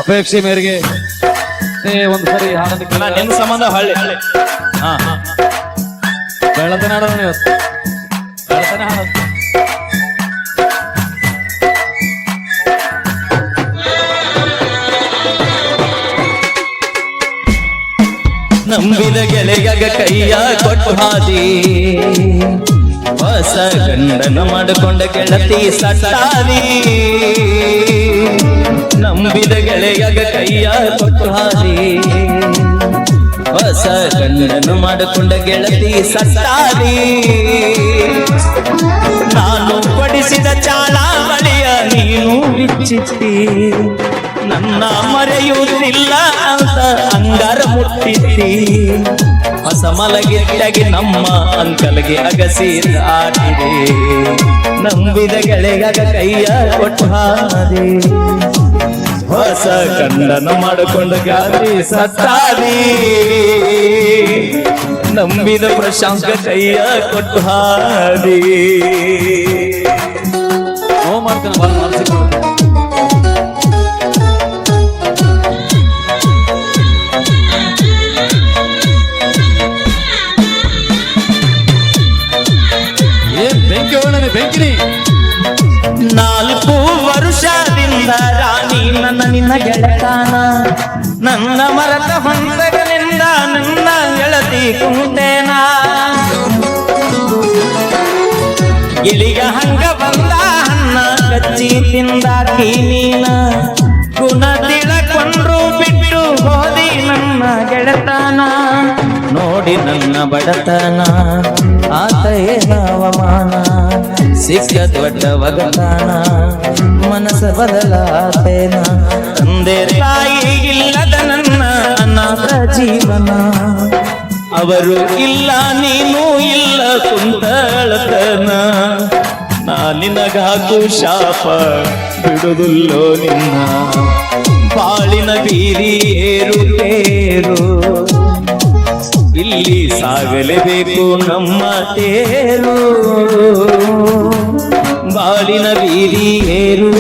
ಅಪೇಕ್ಷೆ ಮೇರೆಗೆ ಒಂದು ಸರಿ ಹಾಡೋದಕ್ಕೆ ನಿನ್ನ ಸಂಬಂಧ ಹಳ್ಳಿ ಬೆಳತನ ಹಾಡೋಣ ಇವತ್ತು ಬೆಳತನ ಹಾಡೋದು ನಂಬಿದ ಗೆಳೆಯಾಗ ಕೈಯ ಕೊಟ್ಟು ಹಾದಿ ಹೊಸ ಗಂಡನ ಮಾಡಿಕೊಂಡ ಗೆಳತಿ ಸಟ್ಟಾದಿ ನಂಬಿದ ಗೆಳೆಯಾಗ ಕೈಯ ಕೊಟ್ಟು ಹಾದಿ ಹೊಸ ಗಂಡನ ಮಾಡಿಕೊಂಡ ಗೆಳತಿ ಸಟ್ಟಾದಿ ನಾನು ಪಡಿಸಿದ ಚಾಳ ಬಳಿಯ ನೀನು ಬಿಚ್ಚಿತ್ತಿ ನನ್ನ ಮರೆಯುವುದಿಲ್ಲ ಅಂತ ಅಂಗಾರ ಮುಟ್ಟಿದ್ದಿ ಹೊಸ ಮಲಗಿದ್ದಾಗಿ ನಮ್ಮ ಅಂಕಲ್ಗೆ ಅಗಸಿ ಆಟಿದೆ ನಂಬಿದ ಗೆಳೆಯಾಗ ಕೈಯ ಕೊಟ್ಟು ಹಾದಿ ಹೊಸ ಗಂಡನ ಮಾಡಿಕೊಂಡು ಗಾದಿ ಸತ್ತಾದಿ ನಂಬಿದ ಪ್ರಶಾಂತ ಕೈಯ ಕೊಟ್ಟು ಹಾದಿ ನೋವು ಮಾಡ್ತಾನೆ ಭಾಳ ಮನಸ್ಸಿಗೆ ಬೆಂಕಿ ಹೋಗೋಣ ಬೆಂಕಿನಿ 4 ವರುಷದಿಂದ ರಾಣಿ ನನ್ನ ನಿನ್ನ ಗೆಳತಾನ ನನ್ನ ಮರದ ಹೊಂದಗನಿಂದ ನನ್ನ ಗೆಳತಿ ಕುಂತೇನ ಇಳಿಗ ಹಂಗ ಬಂದ ಹನ್ನ ಕಚ್ಚಿ ತಿಂದಾಕಿ ನೀನ ಗುಣ ತಿಳಕೊಂಡ್ರು ಬಿಟ್ಟು ಹೋದಿ ನನ್ನ ಗೆಳತಾನ ನೋಡಿ ನನ್ನ ಬಡತನ ಆತ ಅವಮಾನ ಸಿಕ್ಕ ದೊಡ್ಡ ಒಗತಾನ ಮನಸ್ಸ ಬದಲಾತೇನ ತಂದೆ ತಾಯಿ ಇಲ್ಲದ ನನ್ನ ಅನಾಥ ಜೀವನ ಅವರು ಇಲ್ಲ ನೀನು ಇಲ್ಲ ಕುಂತಳತನ ನಾ ನಿನಗಾಕು ಶಾಪ ಬಿಡುವುದಿಲ್ಲೋ ನಿನ್ನ ಬಾಳಿನ ಬೀರಿ ಏರು ಇಲ್ಲಿ ಸಾಗಲೇಬೇಕು ನಮ್ಮ ತೇರು ಬಾಳಿನ ಬೀರಿ ಏರು